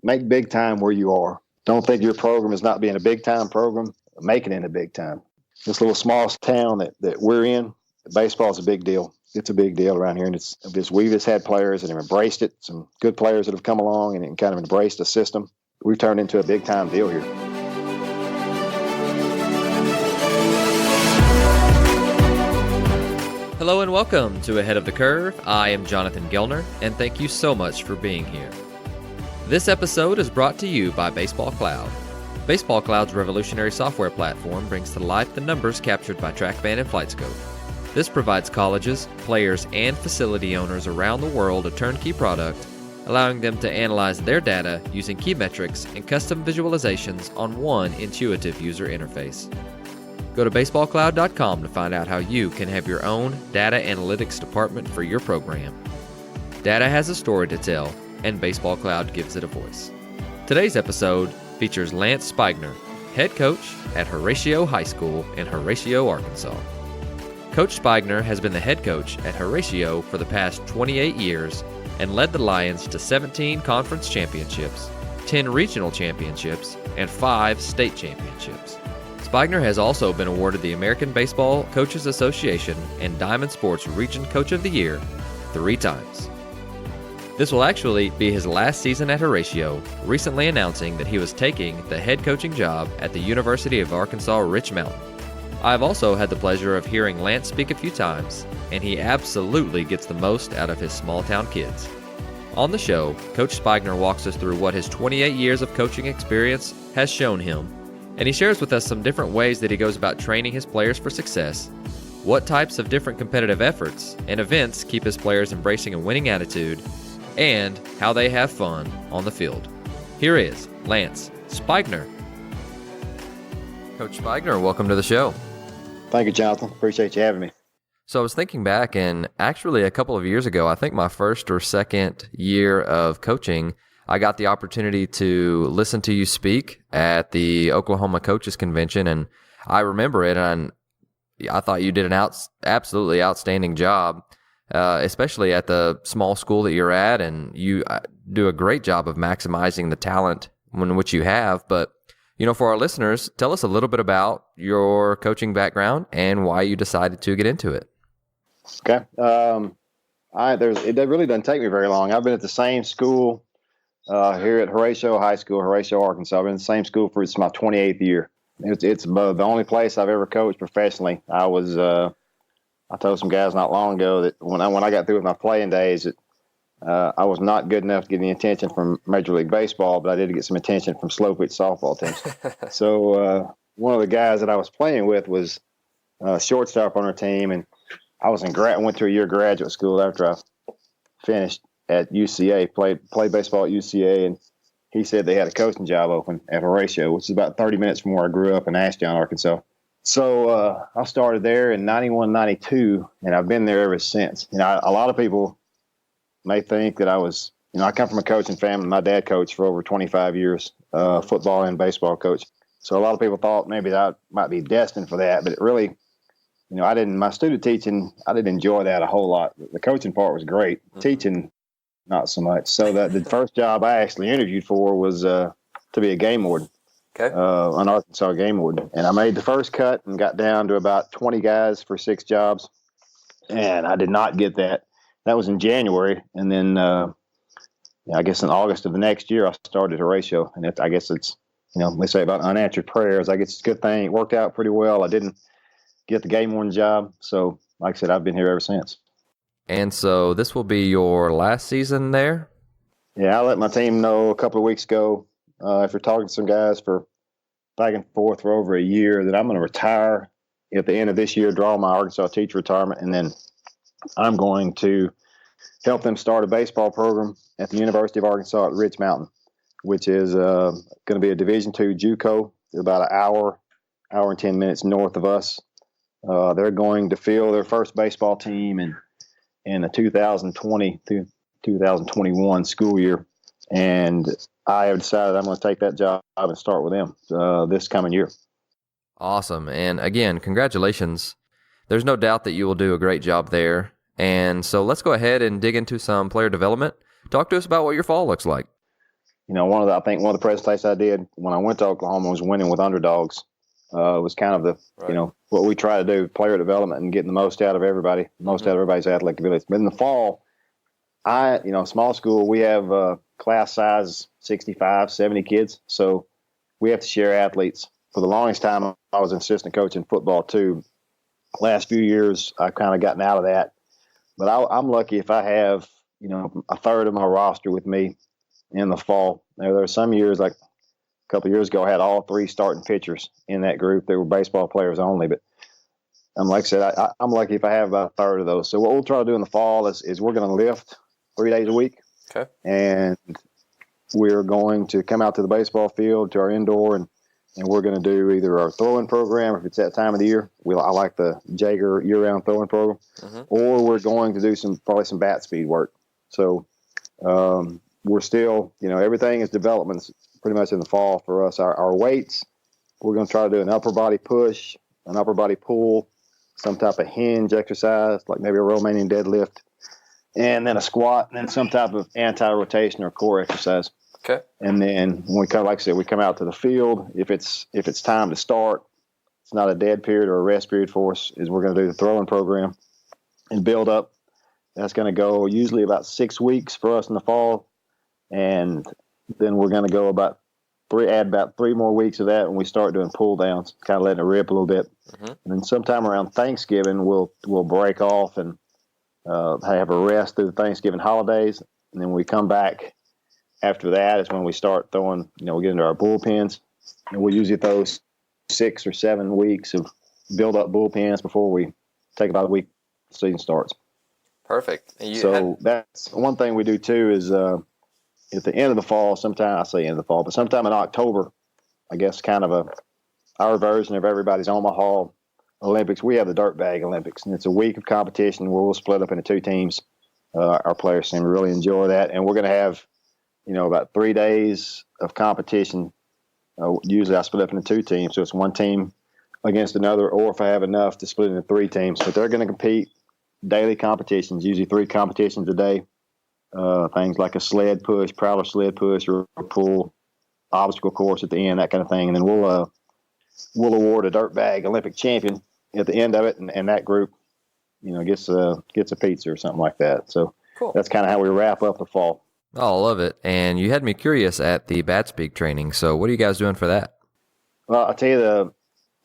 make big time where you are. Don't think your program is not being a big time program. Make it in a big time. This little small town that we're in, baseball is a big deal. It's a big deal around here, and we've just had players that have embraced it. Some good players that have come along and kind of embraced the system. We've turned into a big time deal here. Hello and welcome to Ahead of the Curve. I am Jonathan Gellner, and thank you so much for being here. This episode is brought to you by baseballcloud. baseballcloud's revolutionary software platform brings to life the numbers captured by TrackMan and FlightScope. This provides colleges, players, and facility owners around the world a turnkey product, allowing them to analyze their data using key metrics and custom visualizations on one intuitive user interface. Go to baseballcloud.com to find out how you can have your own data analytics department for your program. Data has a story to tell, and BaseballCloud gives it a voice. Today's episode features Lance Spigner, head coach at Horatio High School in Horatio, Arkansas. Coach Spigner has been the head coach at Horatio for the past 28 years and led the Lions to 17 conference championships, 10 regional championships, and 5 state championships. Spigner has also been awarded the American Baseball Coaches Association and Diamond Sports Region Coach of the Year 3 times. This will actually be his last season at Horatio, recently announcing that he was taking the head coaching job at the University of Arkansas Rich Mountain. I have also had the pleasure of hearing Lance speak a few times, and he absolutely gets the most out of his small-town kids. On the show, Coach Spigner walks us through what his 28 years of coaching experience has shown him, and he shares with us some different ways that he goes about training his players for success, what types of different competitive efforts and events keep his players embracing a winning attitude, and how they have fun on the field. Here is Lance Spigner. Coach Spigner, welcome to the show. Thank you, Jonathan. Appreciate you having me. So I was thinking back, and actually a couple of years ago, I think my first or second year of coaching, I got the opportunity to listen to you speak at the Oklahoma Coaches Convention, and I remember it, and I thought you did an absolutely outstanding job, especially at the small school that you're at, and you do a great job of maximizing the talent in which you have. But for our listeners, tell us a little bit about your coaching background and why you decided to get into it. Okay. It really doesn't take me very long. I've been at the same school here at Horatio High School, Horatio, Arkansas. I've been in the same school for my 28th year. It's the only place I've ever coached professionally. I told some guys not long ago that when I got through with my playing days, I was not good enough to get any attention from Major League Baseball, but I did get some attention from slow pitch softball teams. So one of the guys that I was playing with was shortstop on our team, and I went to a year graduate school after I finished at UCA, played baseball at UCA, and he said they had a coaching job open at Horatio, which is about 30 minutes from where I grew up in Ashdown, Arkansas. So I started there in 91, 92, and I've been there ever since. A lot of people may think that I come from a coaching family. My dad coached for over 25 years, football and baseball coach. So a lot of people thought maybe that I might be destined for that, but it really, my student teaching, I didn't enjoy that a whole lot. The coaching part was great. Mm-hmm. Teaching, not so much. So the first job I actually interviewed for was to be a game warden. Okay. An Arkansas game warden. And I made the first cut and got down to about 20 guys for 6 jobs. And I did not get that. That was in January. And then I guess in August of the next year, I started Horatio. And I guess it's, they say about unanswered prayers. I guess it's a good thing. It worked out pretty well. I didn't get the game warden job. So like I said, I've been here ever since. And so this will be your last season there? Yeah, I let my team know a couple of weeks ago, after talking to some guys for back and forth for over a year, that I'm going to retire at the end of this year, draw my Arkansas teacher retirement, and then I'm going to help them start a baseball program at the University of Arkansas at Rich Mountain, which is going to be a Division II JUCO, about an hour and 10 minutes north of us. They're going to field their first baseball team in the 2020 through 2021 school year, and I have decided I'm going to take that job and start with them this coming year. Awesome. And again, congratulations. There's no doubt that you will do a great job there. And so let's go ahead and dig into some player development. Talk to us about what your fall looks like. I think one of the presentations I did when I went to Oklahoma was winning with underdogs. It was kind of what we try to do, player development and getting the most out of everybody, out of everybody's athletic abilities. But in the fall, small school, we have class size 65, 70 kids. So we have to share athletes. For the longest time, I was an assistant coach in football too. Last few years, I've kind of gotten out of that. But I'm lucky if I have, a third of my roster with me in the fall. Now, there are some years, like a couple of years ago, I had all 3 starting pitchers in that group. They were baseball players only. But like I said, I'm lucky if I have about a third of those. So what we'll try to do in the fall is we're going to lift 3 days a week. Okay. And we're going to come out to the baseball field, to our indoor, and we're going to do either our throwing program, if it's that time of the year. I like the Jaeger year-round throwing program. Or we're going to do probably some bat speed work. So we're still, everything is development pretty much in the fall for us. Our weights, we're going to try to do an upper body push, an upper body pull, some type of hinge exercise, like maybe a Romanian deadlift, and then a squat, and then some type of anti-rotation or core exercise. Okay. And then when we come, like I said, we come out to the field. If it's time to start, it's not a dead period or a rest period for us, is we're going to do the throwing program and build up. That's going to go usually about 6 weeks for us in the fall. And then we're going to go add about 3 more weeks of that when we start doing pull downs, kind of letting it rip a little bit. And then sometime around Thanksgiving, we'll break off and have a rest through the Thanksgiving holidays. And then we come back after that is when we start throwing, we get into our bullpens. And we usually throw 6 or 7 weeks of build up bullpens before we take about a week the season starts. Perfect. That's one thing we do too is at the end of the fall, sometime in October, I guess kind of our version of everybody's Omaha Olympics, we have the Dirt Bag Olympics, and it's a week of competition where we'll split up into 2 teams. Our players seem to really enjoy that, and we're going to have, about 3 days of competition. Usually I split up into 2 teams, so it's 1 team against another, or if I have enough to split into 3 teams. But they're going to compete daily competitions, usually 3 competitions a day. Things like a sled push, prowler sled push, or a pull, obstacle course at the end, that kind of thing. And then we'll award a Dirt Bag Olympic champion at the end of it, and that group, gets a pizza or something like that. So cool. That's kind of how we wrap up the fall. Oh, I love it. And you had me curious at the bat speak training. So what are you guys doing for that? Well, I'll tell you,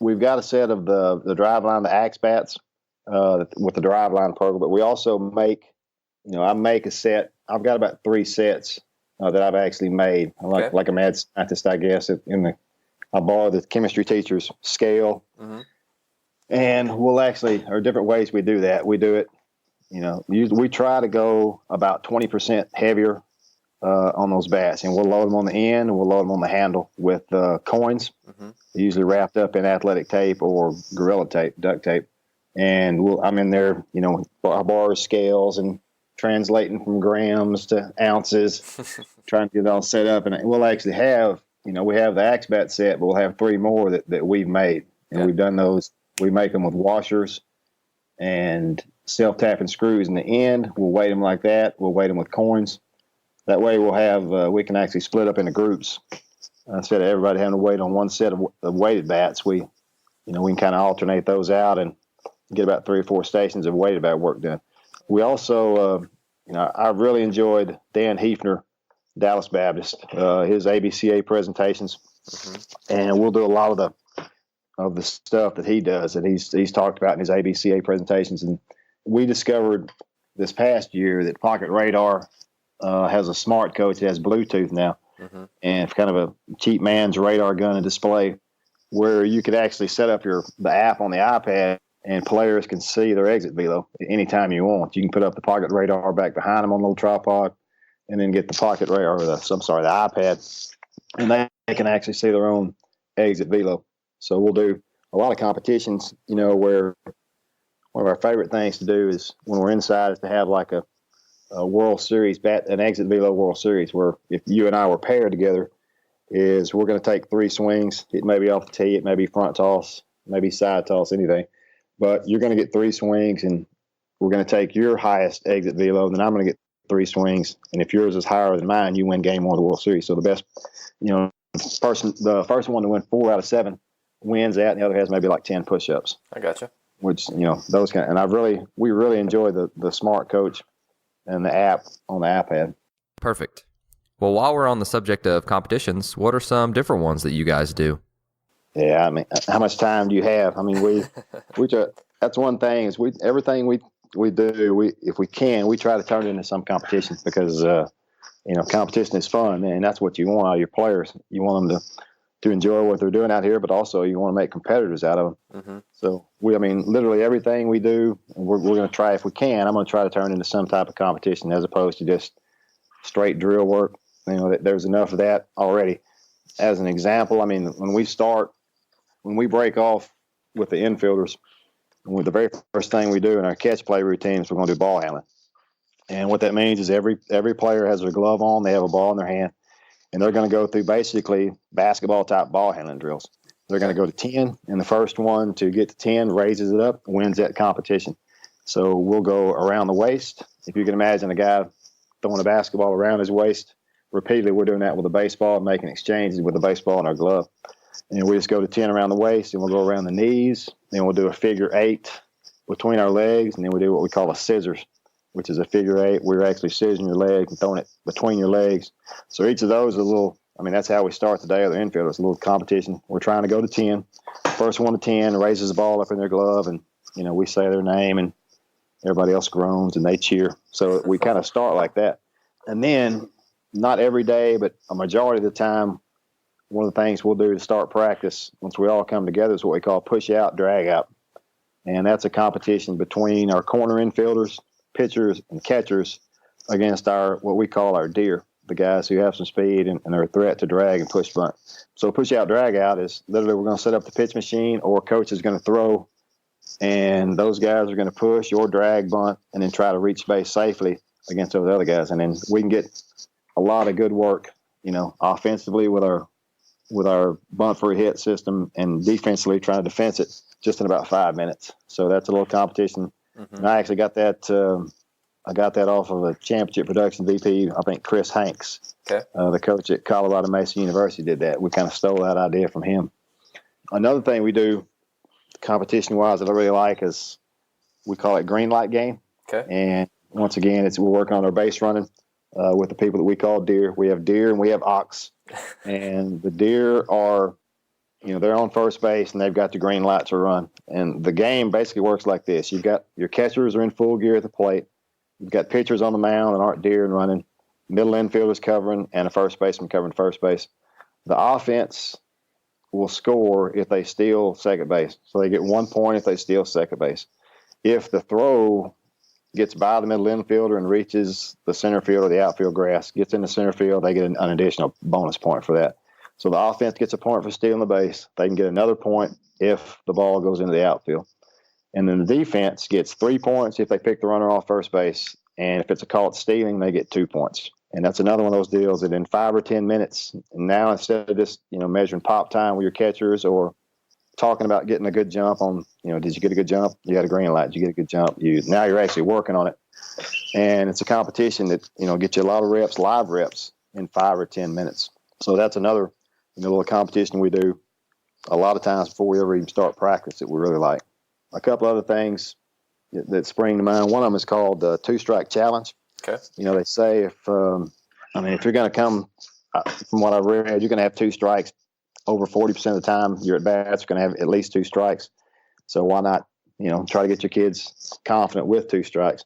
we've got a set of the drive line, the axe bats with the drive line program, but we also make, I make a set. I've got about 3 sets that I've actually made. Like a mad scientist, I guess. I borrow the chemistry teacher's scale, and we'll actually, there are different ways we do that. We do it, we try to go about 20% heavier on those bats, and we'll load them on the end and we'll load them on the handle with coins, usually wrapped up in athletic tape or gorilla tape, duct tape. And I'm in there, I borrow scales and translating from grams to ounces, trying to get it all set up. And we'll actually have, we have the axe bat set, but we'll have 3 more that we've made. And we've done those. We make them with washers and self-tapping screws in the end. We'll weight them like that. We'll weight them with coins. That way we'll have, we can actually split up into groups. Instead of everybody having to wait on one set of weighted bats, we can kind of alternate those out and get about 3 or 4 stations of weighted bat work done. We also, I've really enjoyed Dan Hefner, Dallas Baptist, his ABCA presentations, and we'll do a lot of the stuff that he does that he's talked about in his ABCA presentations. And we discovered this past year that Pocket Radar has a smart coach that has Bluetooth now, and it's kind of a cheap man's radar gun and display where you could actually set up the app on the iPad. And players can see their exit velo anytime you want. You can put up the Pocket Radar back behind them on a little tripod, and then get the Pocket Radar, the iPad, and they can actually see their own exit velo. So we'll do a lot of competitions, where one of our favorite things to do is when we're inside is to have like a World Series an exit velo World Series, where if you and I were paired together, is we're going to take 3 swings. It may be off the tee, it may be front toss, maybe side toss, anything. But you're going to get 3 swings, and we're going to take your highest exit velo, and then I'm going to get 3 swings. And if yours is higher than mine, you win game 1 of the World Series. So the best, the first one to win 4 out of 7 wins that, and the other has maybe like 10 push-ups. I gotcha. Which, those kind of, and we really enjoy the Smart Coach and the app on the iPad. Perfect. Well, while we're on the subject of competitions, what are some different ones that you guys do? Yeah, I mean, how much time do you have? I mean, we try, that's one thing is everything we do, if we can, we try to turn it into some competition because, competition is fun, man. And that's what you want out of your players. You want them to enjoy what they're doing out here, but also you want to make competitors out of them. Mm-hmm. So literally everything we do, we're going to try, if we can, I'm going to try to turn into some type of competition as opposed to just straight drill work. There's enough of that already. As an example, I mean, when we break off with the infielders, the very first thing we do in our catch play routines, we're going to do ball handling. And what that means is every player has their glove on, they have a ball in their hand, and they're going to go through basically basketball-type ball handling drills. They're going to go to 10, and the first one to get to 10 raises it up, wins that competition. So we'll go around the waist. If you can imagine a guy throwing a basketball around his waist, repeatedly we're doing that with a baseball and making exchanges with the baseball in our glove. And we just go to 10 around the waist, and we'll go around the knees. Then we'll do a figure 8 between our legs, and then we do what we call a scissors, which is a figure 8. We're actually scissoring your legs and throwing it between your legs. So each of those is a little, that's how we start the day with the infielders, a little competition. We're trying to go to 10. First one to 10 raises the ball up in their glove, and, we say their name, and everybody else groans, and they cheer. So we kind of start like that. And then, not every day, but a majority of the time, one of the things we'll do to start practice once we all come together is what we call push out, drag out. And that's a competition between our corner infielders, pitchers, and catchers against what we call our deer, the guys who have some speed and are a threat to drag and push bunt. So push out, drag out is literally we're going to set up the pitch machine, or coach is going to throw, and those guys are going to push or drag bunt and then try to reach base safely against those other guys. And then we can get a lot of good work, offensively with our bunt for a hit system, and defensively trying to defense it just in about 5 minutes. So that's a little competition. Mm-hmm. And I actually got that. I got that off of a championship production VP. I think Chris Hanks, the coach at Colorado Mesa University, did that. We kind of stole that idea from him. Another thing we do, competition-wise, that I really like is we call it green light game. Okay. And once again, we're working on our base running with the people that we call deer. We have deer and we have ox. And the deer are, they're on first base and they've got the green light to run. And the game basically works like this. You've got your catchers are in full gear at the plate. You've got pitchers on the mound that aren't deer and running. Middle infielders covering and a first baseman covering first base. The offense will score if they steal second base. So they get 1 point if they steal second base. If the throw gets by the middle infielder and reaches the center field or the outfield grass, gets in the center field, they get an additional bonus point for that. So the offense gets a point for stealing the base. They can get another point if the ball goes into the outfield. And then the defense gets 3 points if they pick the runner off first base. And if it's a caught stealing, they get 2 points. And that's another one of those deals that in 5 or 10 minutes, now instead of just, measuring pop time with your catchers or talking about getting a good jump on, did you get a good jump? You got a green light. Did you get a good jump? Now you're actually working on it. And it's a competition that, gets you a lot of reps, live reps in 5 or 10 minutes. So that's another little competition we do a lot of times before we ever even start practice that we really like. A couple other things that spring to mind. One of them is called the 2-strike challenge. Okay. They say if you're going to come, from what I've read, you're going to have 2 strikes. Over 40% of the time you're at bats, you're going to have at least 2 strikes. So why not, try to get your kids confident with 2 strikes.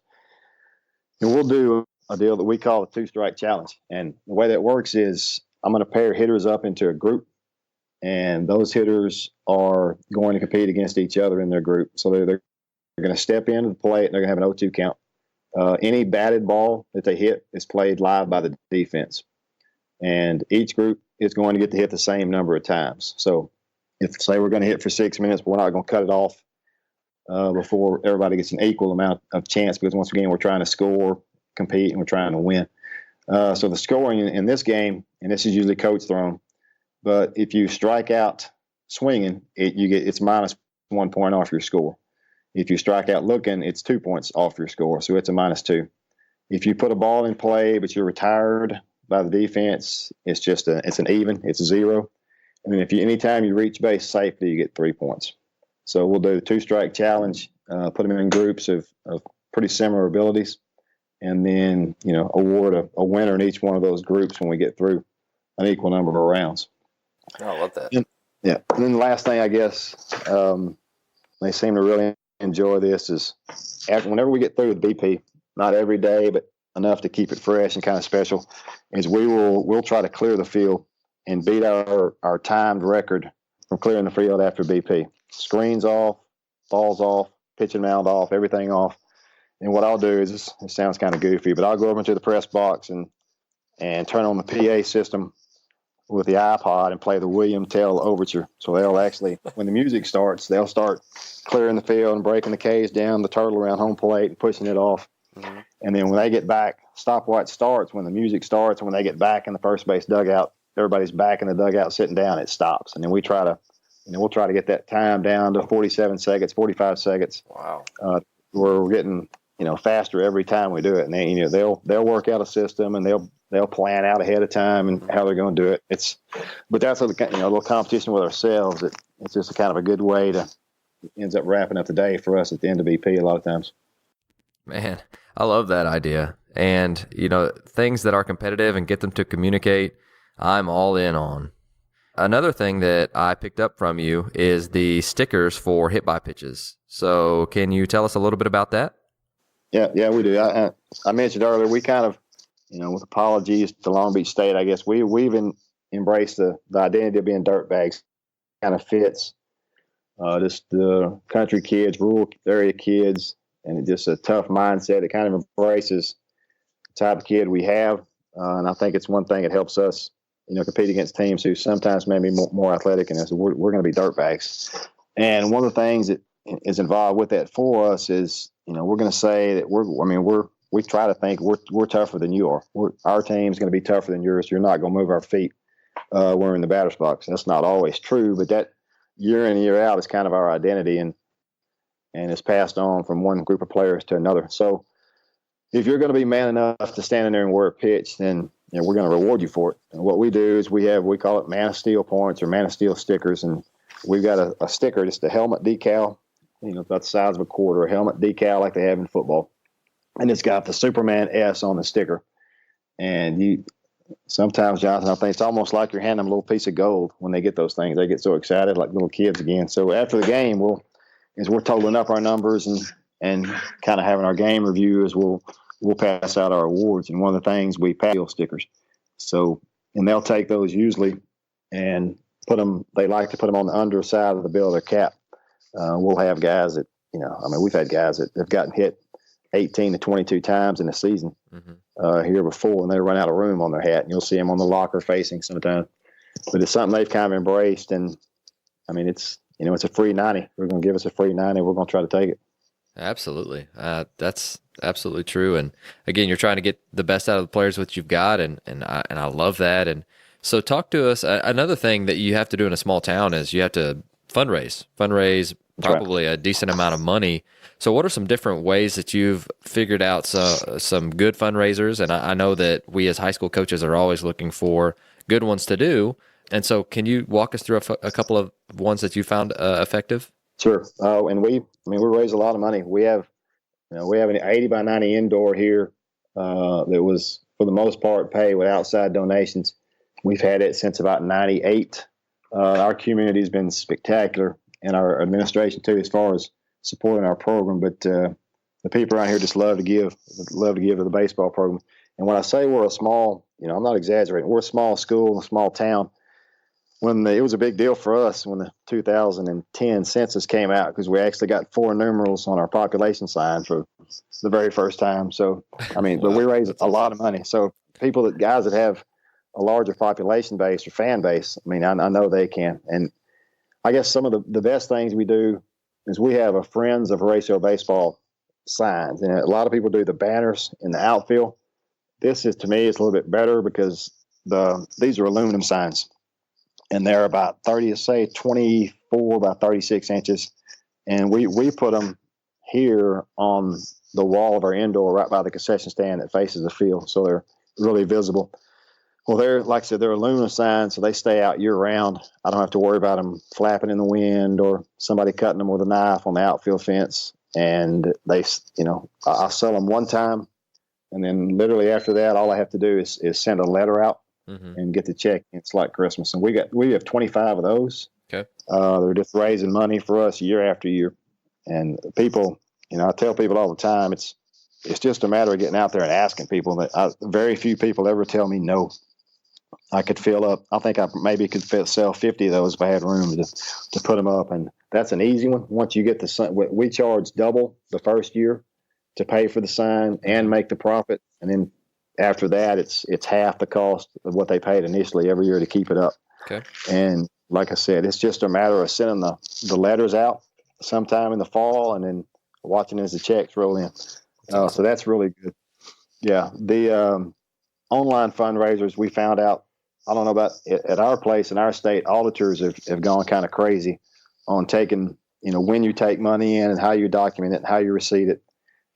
And we'll do a deal that we call the 2-strike challenge. And the way that works is I'm going to pair hitters up into a group, and those hitters are going to compete against each other in their group. So they're going to step into the plate, and they're going to have an 0-2 count. Any batted ball that they hit is played live by the defense. And each group is going to get to hit the same number of times. So if, say, we're going to hit for 6 minutes, but we're not going to cut it off before everybody gets an equal amount of chance, because once again, we're trying to score, compete, and we're trying to win. So the scoring in this game, and this is usually coach thrown, but if you strike out swinging, it's minus 1 point off your score. If you strike out looking, it's 2 points off your score, so it's a -2. if you put a ball in play, but you're retired by the defense, it's an even, it's a 0. And then anytime you reach base safely, you get 3 points. So we'll do the 2-strike challenge, put them in groups of pretty similar abilities, and then, award a winner in each one of those groups when we get through an equal number of rounds. Oh, I love that. And then the last thing, I guess, they seem to really enjoy this is whenever we get through with BP, not every day, but enough to keep it fresh and kind of special, is we'll try to clear the field and beat our timed record from clearing the field after BP. Screens off, balls off, pitching mound off, everything off. And what I'll do is, it sounds kind of goofy, but I'll go over into the press box and turn on the PA system with the iPod and play the William Tell Overture. So they'll actually, when the music starts, they'll start clearing the field and breaking the K's down, the turtle around home plate and pushing it off. Mm-hmm. And then when they get back, stopwatch starts when the music starts. And when they get back in the first base dugout, everybody's back in the dugout sitting down, it stops. And then we'll try to get that time down to 47 seconds, 45 seconds. Wow. We're getting, faster every time we do it. And then, they'll work out a system, and they'll plan out ahead of time and how they're going to do it. But that's a little competition with ourselves. It's just a kind of a good way to ends up wrapping up the day for us at the end of BP a lot of times. Man, I love that idea. And, things that are competitive and get them to communicate, I'm all in on. Another thing that I picked up from you is the stickers for hit by pitches. So can you tell us a little bit about that? Yeah, we do. I mentioned earlier, we kind of, with apologies to Long Beach State, I guess we've embraced the identity of being dirtbags. Kind of fits just the country kids, rural area kids, and it's just a tough mindset. It kind of embraces the type of kid we have, and I think it's one thing that helps us, compete against teams who sometimes may be more athletic than us. We're going to be dirtbags, and one of the things that is involved with that for us is, we're going to say that we try to think we're tougher than you are. Our team's going to be tougher than yours. You're not going to move our feet. We're in the batter's box. That's not always true, but that year in and year out is kind of our identity, and it's passed on from one group of players to another. So if you're going to be man enough to stand in there and wear a pitch, then we're going to reward you for it. And what we do is we call it Man of Steel points or Man of Steel stickers, and we've got a sticker, just a helmet decal, about the size of a quarter, a helmet decal like they have in football, and it's got the Superman S on the sticker. And sometimes, Jonathan, I think it's almost like you're handing them a little piece of gold when they get those things. They get so excited, like little kids again. So after the game, we're totaling up our numbers and kind of having our game review, as we'll pass out our awards. And one of the things we pass stickers. So, and they'll take those usually and they like to put them on the underside of the bill of their cap. We'll have guys that, we've had guys that have gotten hit 18 to 22 times in a season here before, and they run out of room on their hat, and you'll see them on the locker facing sometimes. But it's something they've kind of embraced, and it's a free 90. We're going to give us a free 90. We're going to try to take it. Absolutely. That's absolutely true. And again, you're trying to get the best out of the players that you've got, and I love that. And so talk to us. Another thing that you have to do in a small town is you have to fundraise probably a decent amount of money. So what are some different ways that you've figured out some good fundraisers? And I know that we as high school coaches are always looking for good ones to do. And so can you walk us through a couple of ones that you found effective? Sure. And we raise a lot of money. We have an 80 by 90 indoor here that was, for the most part, paid with outside donations. We've had it since about 98. Our community has been spectacular, and our administration too, as far as supporting our program. But the people around here just love to give to the baseball program. And when I say we're a small, I'm not exaggerating. We're a small school, a small town. It was a big deal for us when the 2010 census came out, because we actually got 4 numerals on our population sign for the very first time. So, but we raised a lot of money. So guys that have a larger population base or fan base, I know they can. And I guess some of the best things we do is we have a Friends of Horatio Baseball signs. And a lot of people do the banners in the outfield. This is, to me, it's a little bit better because these are aluminum signs. And they're about 24 by 36 inches. And we put them here on the wall of our indoor right by the concession stand that faces the field. So they're really visible. Well, they're, like I said, they're aluminum signs, so they stay out year round. I don't have to worry about them flapping in the wind or somebody cutting them with a knife on the outfield fence. And they, I sell them one time, and then literally after that, all I have to do is send a letter out and get the check. It's like Christmas. And we have 25 of those. Okay. They're just raising money for us year after year. And people, I tell people all the time, it's just a matter of getting out there and asking people. That very few people ever tell me no. I could fill up. I think I maybe could sell 50 of those if I had room to put them up. And that's an easy one. Once you get the sign, we charge double the first year to pay for the sign and make the profit. And then after that, it's half the cost of what they paid initially every year to keep it up. Okay. And like I said, it's just a matter of sending the letters out sometime in the fall and then watching as the checks roll in. So that's really good. Yeah. The online fundraisers, we found out, I don't know about at our place in our state, auditors have gone kind of crazy on taking, when you take money in and how you document it and how you receipt it.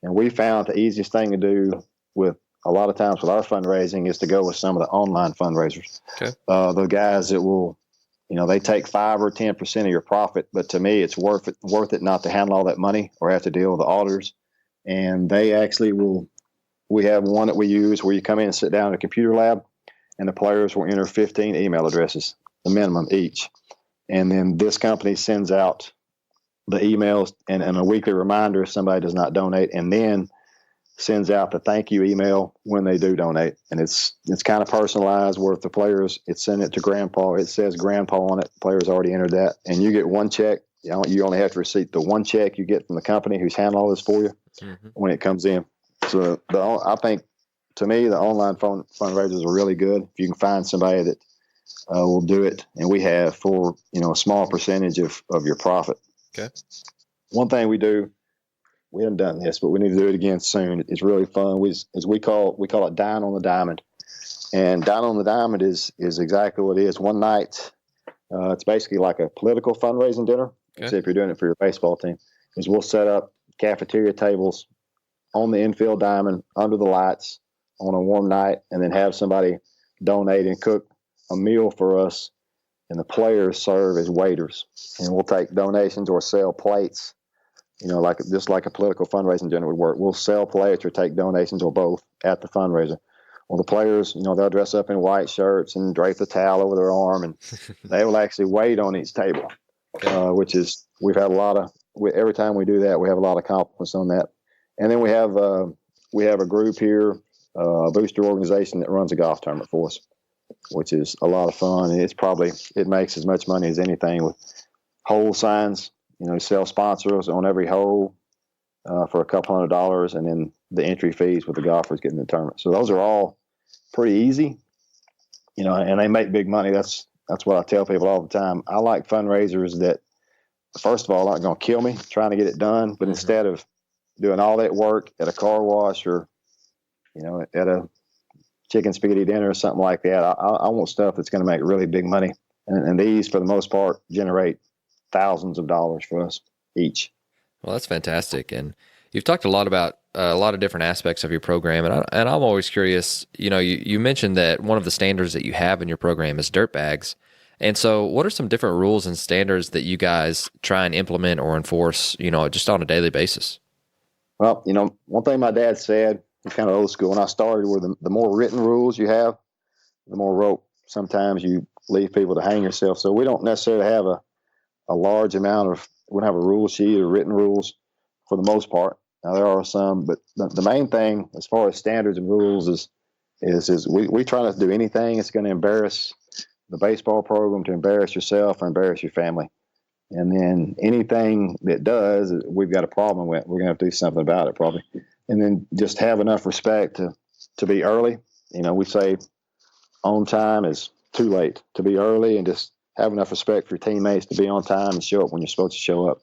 And we found the easiest thing to do with a lot of times with our fundraising is to go with some of the online fundraisers. Okay. The guys that will, they take 5 or 10% of your profit, but to me, it's worth it not to handle all that money or have to deal with the auditors. And they actually will. We have one that we use where you come in and sit down in a computer lab, and the players will enter 15 email addresses, the minimum each. And then this company sends out the emails and a weekly reminder if somebody does not donate, and then sends out the thank you email when they do donate. And it's kind of personalized where if the players, it's sent it to grandpa, it says grandpa on it, the players already entered that, and you get one check. You only have to receipt the one check you get from the company who's handling all this for you when it comes in. So I think, to me, the online fundraisers are really good. If you can find somebody that will do it, and we have for a small percentage of your profit. Okay. One thing we do, we haven't done this, but we need to do it again soon. It's really fun. We call it Dine on the Diamond, and Dine on the Diamond is exactly what it is. One night, it's basically like a political fundraising dinner. Okay. Say if you're doing it for your baseball team, is we'll set up cafeteria tables on the infield diamond under the lights on a warm night, and then have somebody donate and cook a meal for us, and the players serve as waiters, and we'll take donations or sell plates, just like a political fundraising dinner would work. We'll sell plates or take donations or both at the fundraiser. Well, the players, they'll dress up in white shirts and drape the towel over their arm, and they will actually wait on each table, which is, we've had every time we do that, we have a lot of compliments on that. And then we have a group here, a booster organization that runs a golf tournament for us, which is a lot of fun. And it makes as much money as anything with hole signs. Sell sponsors on every hole for a couple $100, and then the entry fees with the golfers getting the tournament. So those are all pretty easy, and they make big money. That's what I tell people all the time. I like fundraisers that, first of all, aren't going to kill me trying to get it done, but instead of doing all that work at a car wash or, at a chicken spaghetti dinner or something like that, I want stuff that's going to make really big money. And these, for the most part, generate thousands of dollars for us each. Well, that's fantastic. And you've talked a lot about a lot of different aspects of your program. And I'm always curious, you mentioned that one of the standards that you have in your program is dirt bags. And so what are some different rules and standards that you guys try and implement or enforce, just on a daily basis? Well, one thing my dad said, it's kind of old school, when I started, were the more written rules you have, the more rope sometimes you leave people to hang yourself. So we don't necessarily have a large amount of, we don't have a rule sheet or written rules for the most part. Now there are some, but the main thing as far as standards and rules is we try not to do anything that's going to embarrass the baseball program, to embarrass yourself or embarrass your family. And then anything that does, we've got a problem with. We're going to have to do something about it probably. And then just have enough respect to be early. We say on time is too late. To be early and just have enough respect for your teammates to be on time and show up when you're supposed to show up.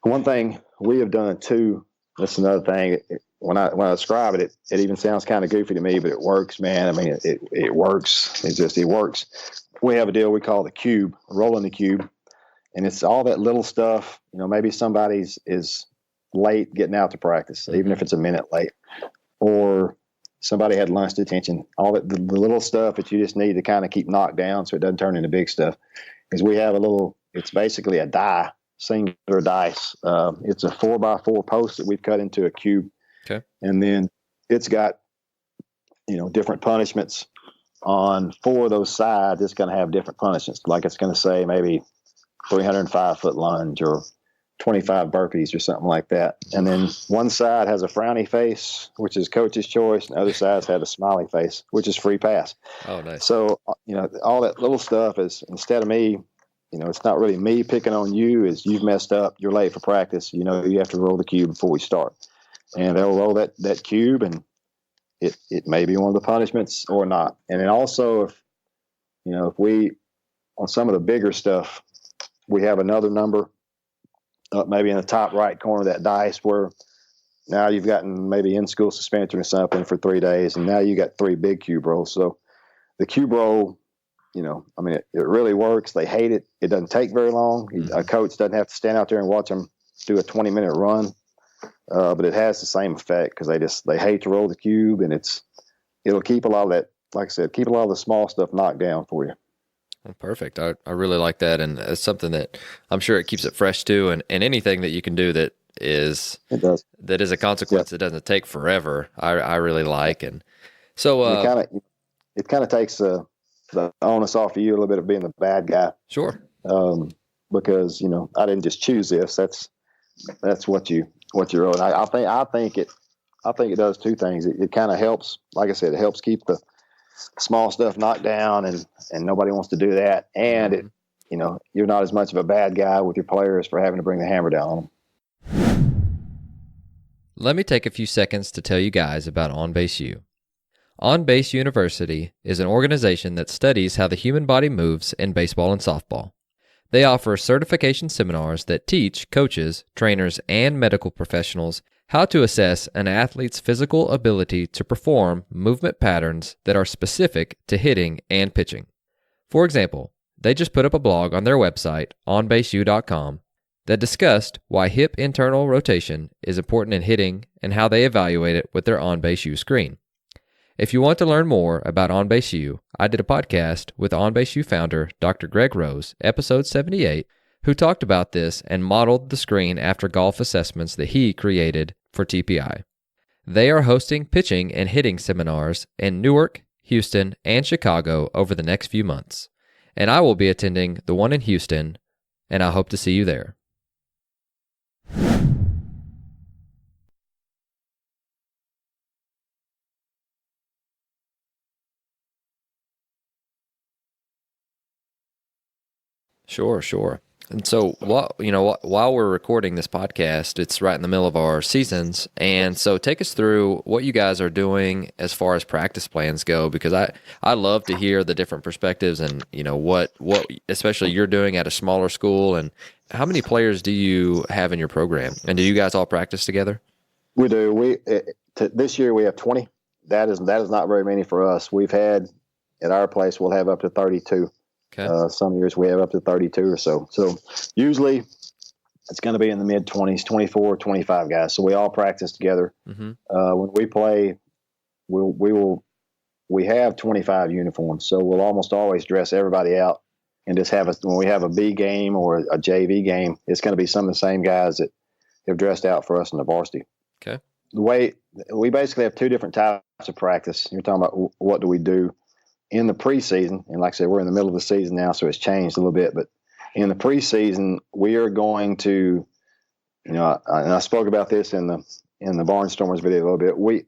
One thing we have done too, that's another thing. When I describe it, it even sounds kind of goofy to me, but it works, man. I mean, it works. It works. We have a deal we call the cube, rolling the cube. And it's all that little stuff, maybe somebody's is late getting out to practice, even if it's a minute late, or somebody had lunch detention, all that, the little stuff that you just need to kind of keep knocked down so it doesn't turn into big stuff. Because we have it's basically a die, singular dice. It's a 4x4 post that we've cut into a cube. Okay. And then it's got, different punishments on 4 of those sides. It's going to have different punishments. Like it's going to say maybe 305-foot lunge or 25 burpees or something like that. And then one side has a frowny face, which is coach's choice, and the other side's had a smiley face, which is free pass. Oh, nice. So, all that little stuff is, instead of me, it's not really me picking on you, is you've messed up, you're late for practice, you have to roll the cube before we start. And they'll roll that cube, and it may be one of the punishments or not. And then also if we, on some of the bigger stuff, we have another number up maybe in the top right corner of that dice where now you've gotten maybe in-school suspension or something for 3 days, and now you got 3 big cube rolls. So the cube roll, it really works. They hate it. It doesn't take very long. A coach doesn't have to stand out there and watch them do a 20-minute run, but it has the same effect because they hate to roll the cube, and it'll keep a lot of that, like I said, keep a lot of the small stuff knocked down for you. Well, perfect. I really like that, and it's something that I'm sure it keeps it fresh too. And anything that you can do that is a consequence that doesn't take forever, I really like. And so it kind of takes the onus off of you a little bit of being the bad guy. Sure. Because I didn't just choose this. That's what you're owed. I think it does 2 things. It kind of helps, like I said, it helps keep the small stuff knocked down, and nobody wants to do that. And it, you're not as much of a bad guy with your players for having to bring the hammer down on them. Let me take a few seconds to tell you guys about OnBaseU. OnBase University is an organization that studies how the human body moves in baseball and softball. They offer certification seminars that teach coaches, trainers, and medical professionals how to assess an athlete's physical ability to perform movement patterns that are specific to hitting and pitching. For example, they just put up a blog on their website, onbaseu.com, that discussed why hip internal rotation is important in hitting and how they evaluate it with their OnBaseU screen. If you want to learn more about OnBaseU, I did a podcast with OnBaseU founder Dr. Greg Rose, episode 78, who talked about this and modeled the screen after golf assessments that he created for TPI. They are hosting pitching and hitting seminars in Newark, Houston, and Chicago over the next few months, and I will be attending the one in Houston, and I hope to see you there. Sure. And so, while we're recording this podcast, it's right in the middle of our seasons. And so take us through what you guys are doing as far as practice plans go, because I love to hear the different perspectives and, what especially you're doing at a smaller school. And how many players do you have in your program? And do you guys all practice together? We do. This year we have 20. That is not very many for us. We've had, at our place, we'll have up to 32. Okay. Some years we have up to 32 or so. So usually it's going to be in the mid-20s, 24, 25 guys. So we all practice together. Mm-hmm. When we play, we have 25 uniforms. So we'll almost always dress everybody out and just when we have a B game or a JV game, it's going to be some of the same guys that have dressed out for us in the varsity. Okay. The way we basically have 2 different types of practice. You're talking about what do we do in the preseason, and like I said, we're in the middle of the season now, so it's changed a little bit. But in the preseason, we are going to, and I spoke about this in the Barnstormers video a little bit. We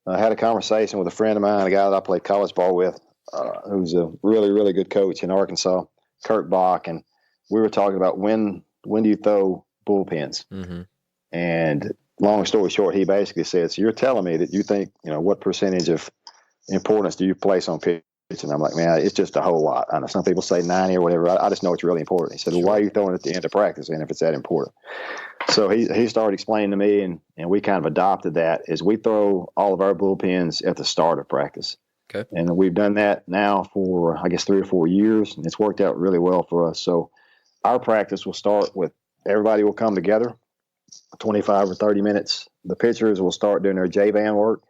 had a conversation with a friend of mine, a guy that I played college ball with, who's a really, really good coach in Arkansas, Kurt Bach, and we were talking about when do you throw bullpens? Mm-hmm. And long story short, he basically said, so you're telling me that you think, what percentage of importance do you place on pitch? And I'm like, man, it's just a whole lot. I know some people say 90 or whatever. I just know it's really important. He said, well, why are you throwing it at the end of practice and if it's that important? So he started explaining to me, and we kind of adopted that, is we throw all of our bullpens at the start of practice. Okay. And we've done that now for, I guess, 3 or 4 years, and it's worked out really well for us. So our practice will start with everybody will come together 25 or 30 minutes. The pitchers will start doing their J-band work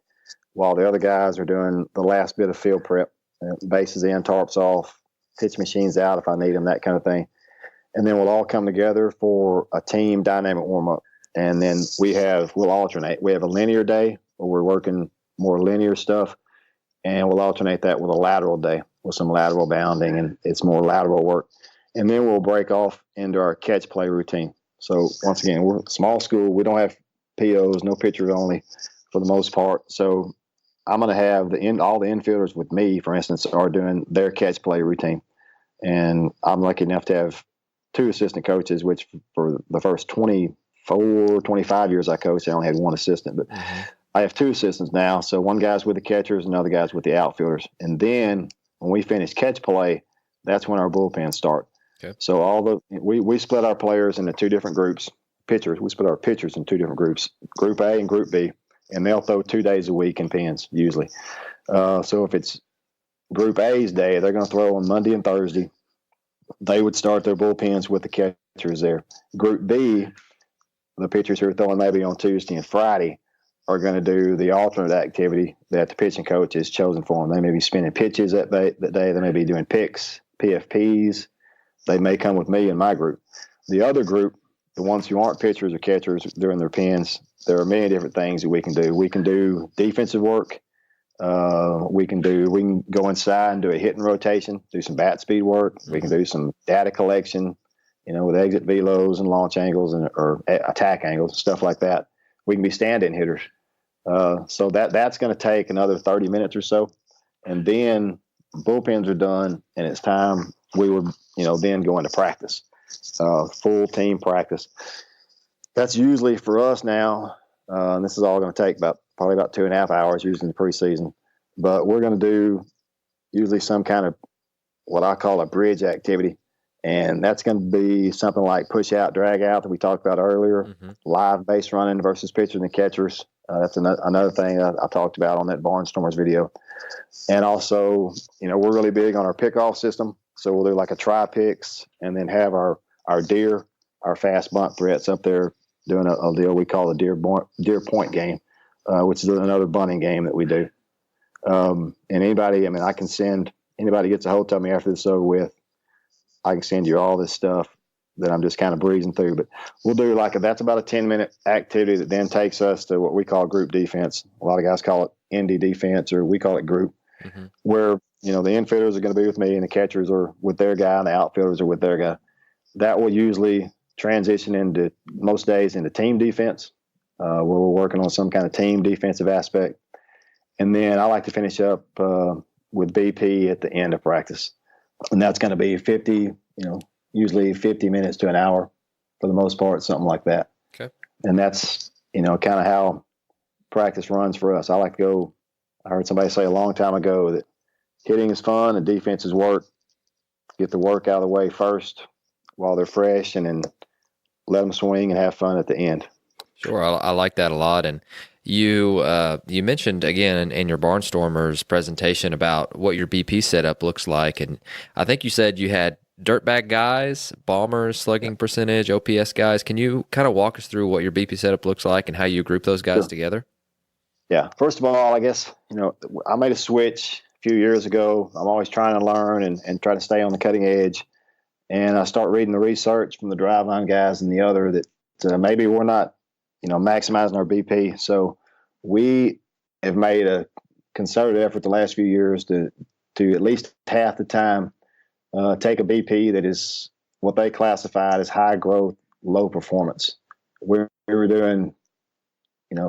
while the other guys are doing the last bit of field prep. Bases in, tarps off, pitch machines out if I need them, that kind of thing. And then we'll all come together for a team dynamic warm-up. And then we'll alternate. We have a linear day where we're working more linear stuff, and we'll alternate that with a lateral day with some lateral bounding, and it's more lateral work. And then we'll break off into our catch play routine. So once again, we're a small school. We don't have POs, no pitchers only for the most part. So I'm going to have all the infielders with me, for instance, are doing their catch play routine. And I'm lucky enough to have 2 assistant coaches, which for the first 24, 25 years I coached, I only had 1 assistant. But I have 2 assistants now. So one guy's with the catchers, another guy's with the outfielders. And then when we finish catch play, that's when our bullpens start. Okay. So we split our players into 2 different groups. Pitchers, we split our pitchers in 2 different groups, Group A and Group B, and they'll throw 2 days a week in pens usually. So if it's Group A's day, they're going to throw on Monday and Thursday. They would start their bullpens with the catchers there. Group B, the pitchers who are throwing maybe on Tuesday and Friday are going to do the alternate activity that the pitching coach has chosen for them. They may be spinning pitches that day. They may be doing picks, PFPs. They may come with me in my group. The other group, the ones who aren't pitchers or catchers during their pens, there are many different things that we can do. We can do defensive work. We can go inside and do a hitting rotation, do some bat speed work. We can do some data collection, with exit velos and launch angles or attack angles, stuff like that. We can be stand-in hitters. So that's going to take another 30 minutes or so. And then bullpens are done, and it's time we would, then go into practice, full team practice. That's usually for us now. And this is all going to take probably about 2.5 hours, usually in the preseason. But we're going to do usually some kind of what I call a bridge activity. And that's going to be something like push out, drag out that we talked about earlier, live base running versus pitchers and catchers. That's another thing I talked about on that Barnstormers video. And also, we're really big on our pickoff system. So we'll do like a tri-picks and then have our deer, our fast bunt threats up there doing a deal we call the deer point game, which is another bunting game that we do. And anybody, I can send anybody gets a hold of me after this is over with. I can send you all this stuff that I'm just kind of breezing through, but we'll do that's about a 10-minute activity that then takes us to what we call group defense. A lot of guys call it ND defense, or we call it group, where, the infielders are going to be with me and the catchers are with their guy and the outfielders are with their guy. That will usually transition into most days into team defense, where we're working on some kind of team defensive aspect. And then I like to finish up with BP at the end of practice. And that's going to be 50, usually 50 minutes to an hour for the most part, something like that. Okay. And that's, kind of how practice runs for us. I heard somebody say a long time ago that hitting is fun and defense is work. Get the work out of the way first while they're fresh, and then let them swing and have fun at the end. Sure. I like that a lot. And you mentioned again in your Barnstormers presentation about what your BP setup looks like. And I think you said you had dirtbag guys, bombers, slugging percentage, OPS guys. Can you kind of walk us through what your BP setup looks like and how you group those guys together? Yeah. First of all, I guess, I made a switch a few years ago. I'm always trying to learn and try to stay on the cutting edge. And I start reading the research from the driveline guys and the other that maybe we're not, maximizing our BP. So we have made a concerted effort the last few years to at least half the time take a BP that is what they classified as high growth, low performance. We were doing,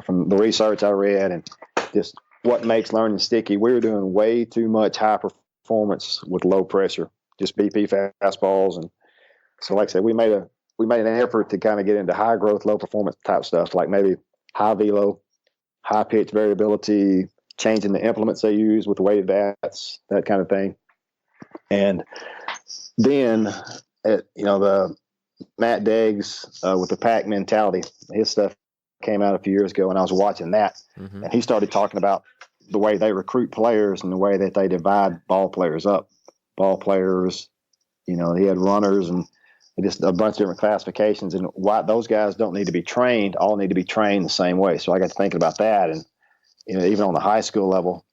from the research I read and just what makes learning sticky, we were doing way too much high performance with low pressure, just BP fastballs. And so, like I said, we made an effort to kind of get into high growth, low performance type stuff, like maybe high velo, high pitch variability, changing the implements they use with the weighted bats, that kind of thing. And then, the Matt Deggs with the pack mentality, his stuff came out a few years ago, and I was watching that, and he started talking about the way they recruit players and the way that they divide ball players up. Ball players, he had runners and just a bunch of different classifications, and why those guys don't need to be trained, all need to be trained the same way. So I got to thinking about that. And, even on the high school level,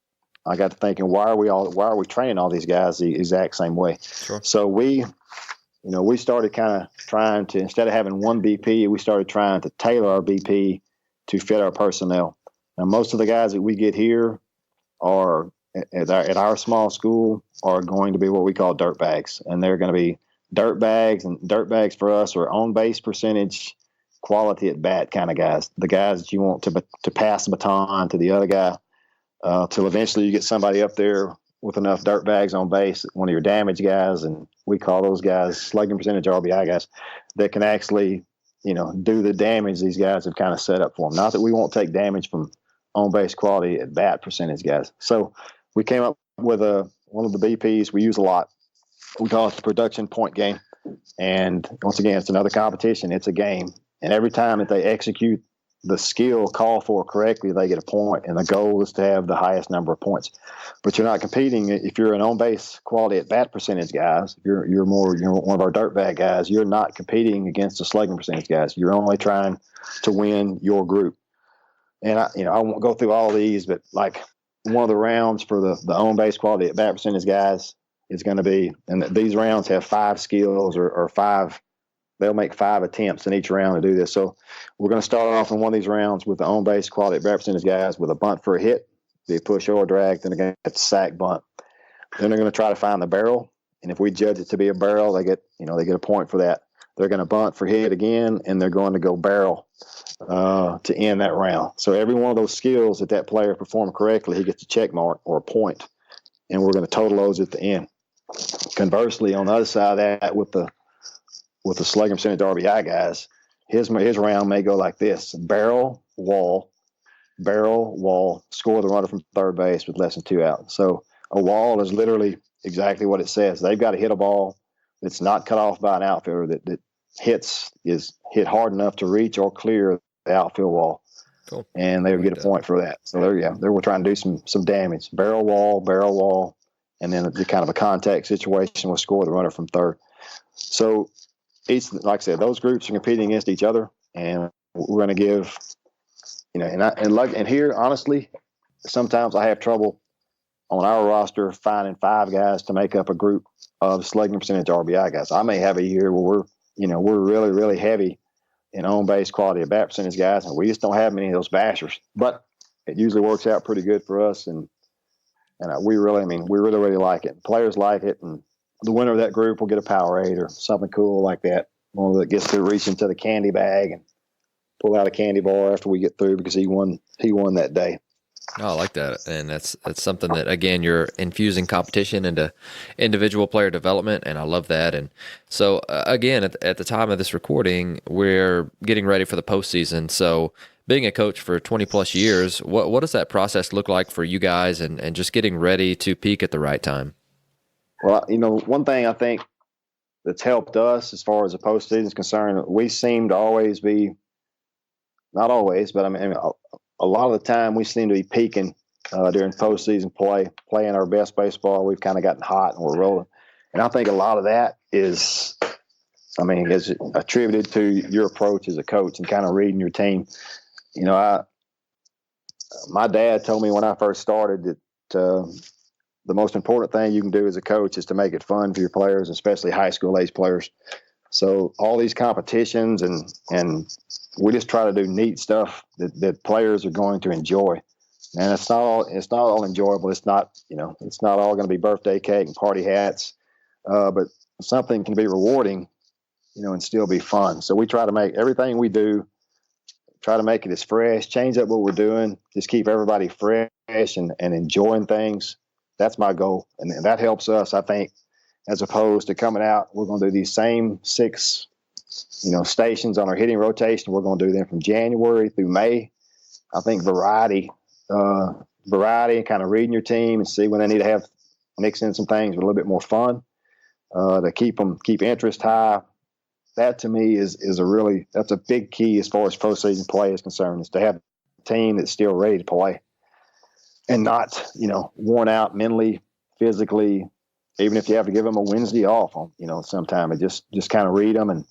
I got to thinking, why are we training all these guys the exact same way? Sure. So we started kind of trying to, instead of having one BP, we started trying to tailor our BP to fit our personnel. Now, most of the guys that we get here are at our small school are going to be what we call dirt bags, and they're going to be dirt bags, and dirt bags for us are on base percentage, quality at bat kind of guys. The guys that you want to pass the baton to the other guy, till eventually you get somebody up there with enough dirt bags on base, one of your damage guys, and we call those guys slugging percentage RBI guys, that can actually, do the damage these guys have kind of set up for them. Not that we won't take damage from on base quality at bat percentage guys. So we came up with one of the BPs we use a lot. We call it the production point game. And once again, it's another competition. It's a game. And every time that they execute the skill called for correctly, they get a point. And the goal is to have the highest number of points. But you're not competing. If you're an on-base quality at bat percentage guys, you're one of our dirt bag guys, you're not competing against the slugging percentage guys. You're only trying to win your group. And I won't go through all these, but like one of the rounds for the on-base quality at bat percentage guys is going to be, and these rounds have 5 skills or 5. They'll make 5 attempts in each round to do this. So we're going to start off in one of these rounds with the on-base quality at bat percentage guys with a bunt for a hit, be a push or a drag. Then they're going to get the sack bunt. Then they're going to try to find the barrel, and if we judge it to be a barrel, they get a point for that. They're going to bunt for hit again, and they're going to go barrel to end that round. So every one of those skills that player performed correctly, he gets a check mark or a point, and we're going to total those at the end. Conversely, on the other side of that, with the slugging percentage RBI guys, his round may go like this: barrel, wall, score the runner from third base with less than 2 outs. So a wall is literally exactly what it says. They've got to hit a ball that's not cut off by an outfielder that is hit hard enough to reach or clear the outfield wall. Cool. And they would get a point for that. So we're trying to do some damage. Barrel wall, and then the kind of a contact situation will score the runner from third. So like I said, those groups are competing against each other, and we're going to give, and here, honestly, sometimes I have trouble on our roster finding 5 guys to make up a group of slugging percentage RBI guys. I may have a year where we're really, really heavy in on-base quality of bat percentage guys, and we just don't have many of those bashers. But it usually works out pretty good for us, and we really like it. Players like it, and the winner of that group will get a Powerade or something cool like that. One that gets to reach into the candy bag and pull out a candy bar after we get through because he won that day. Oh, I like that. And that's something that, again, you're infusing competition into individual player development, and I love that. And so, again, at the time of this recording, we're getting ready for the postseason. So being a coach for 20-plus years, what does that process look like for you guys and just getting ready to peak at the right time? Well, one thing I think that's helped us as far as the postseason is concerned, we seem to always be, not always, but a lot of the time we seem to be peaking during postseason play, playing our best baseball. We've kind of gotten hot and we're rolling. And I think a lot of that is attributed to your approach as a coach and kind of reading your team. My dad told me when I first started that the most important thing you can do as a coach is to make it fun for your players, especially high school age players. So all these competitions and we just try to do neat stuff that players are going to enjoy. And it's not all enjoyable. It's not all going to be birthday cake and party hats, but something can be rewarding, and still be fun. So we try to make everything we do, try to make it as fresh, change up what we're doing, just keep everybody fresh and enjoying things. That's my goal. And that helps us, I think, as opposed to coming out, we're going to do these same 6, stations on our hitting rotation. We're going to do them from January through May. I think variety and kind of reading your team and see when they need to mix in some things with a little bit more fun to keep interest high. That to me that's a big key as far as postseason play is concerned, is to have a team that's still ready to play and not, worn out mentally, physically, even if you have to give them a Wednesday off on, sometime, and just kind of read them and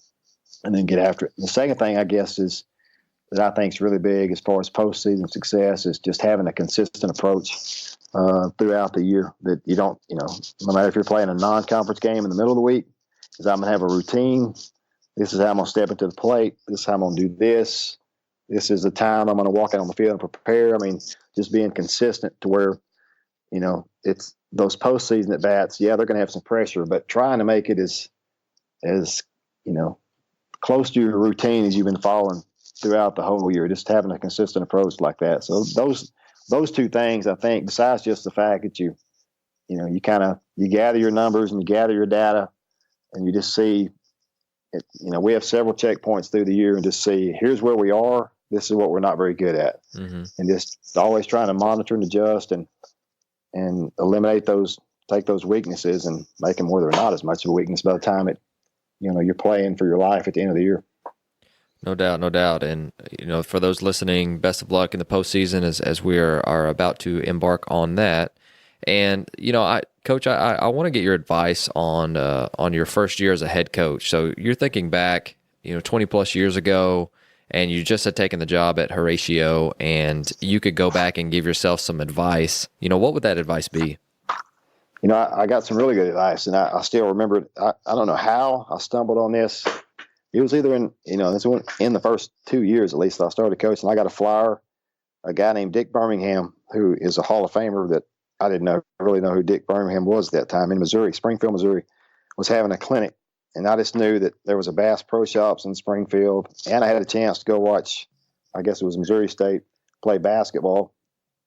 then get after it. And the second thing, I guess, is that I think is really big as far as postseason success is just having a consistent approach throughout the year, that you don't, no matter if you're playing a non-conference game in the middle of the week, is I'm going to have a routine. This is how I'm going to step into the plate. This is how I'm going to do this. This is the time I'm going to walk out on the field and prepare. I mean, just being consistent to where, it's those postseason at bats. Yeah, they're going to have some pressure, but trying to make it as close to your routine as you've been following throughout the whole year. Just having a consistent approach like that. So those two things, I think, besides just the fact that you gather your numbers and you gather your data, and you just see it. We have several checkpoints through the year and just see, here's where we are. This is what we're not very good at, and just always trying to monitor and adjust and eliminate those, take those weaknesses and make them where they're not as much of a weakness by the time you're playing for your life at the end of the year. No doubt. And, for those listening, best of luck in the postseason as we are about to embark on that. And, Coach, I want to get your advice on your first year as a head coach. So you're thinking back, 20 plus years ago, and you just had taken the job at Horatio, and you could go back and give yourself some advice. What would that advice be? I got some really good advice, and I still remember it. I don't know how I stumbled on this. It was either in the first 2 years, at least, that I started coaching. I got a flyer, a guy named Dick Birmingham, who is a Hall of Famer that I didn't really know who Dick Birmingham was at that time, in Missouri, Springfield, Missouri, was having a clinic. And I just knew that there was a Bass Pro Shops in Springfield, and I had a chance to go watch, I guess it was Missouri State, play basketball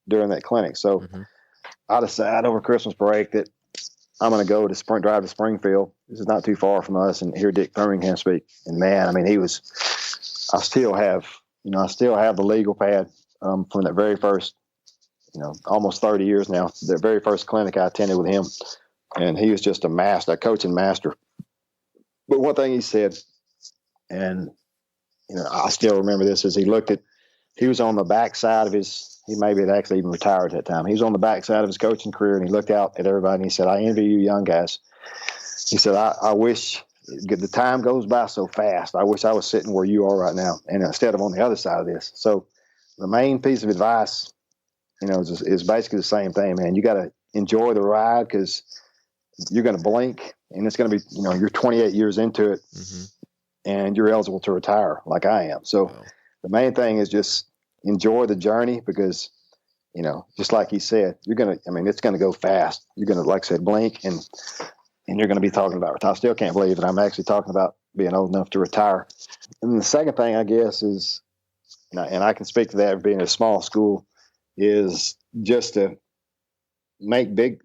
during that clinic. So I decided over Christmas break that I'm going to go to drive to Springfield. This is not too far from us, and hear Dick Birmingham speak. And man, I mean, I still have the legal pad from that very first, almost 30 years now, the very first clinic I attended with him. And he was just a coaching master. But one thing he said, and, I still remember this, is he was on the backside of he maybe had actually even retired at that time. He was on the backside of his coaching career, and he looked out at everybody and he said, I envy you young guys. He said, I wish the time goes by so fast. I wish I was sitting where you are right now, and instead of on the other side of this. So the main piece of advice, is basically the same thing, man. You got to enjoy the ride, because you're going to blink, and it's going to be, you're 28 years into it, and you're eligible to retire like I am. So the main thing is just enjoy the journey, because, just like he said, it's going to go fast. You're going to, like I said, blink, and you're going to be talking about, I still can't believe that I'm actually talking about being old enough to retire. And the second thing, I guess, is, and I can speak to that being a small school, is just to make big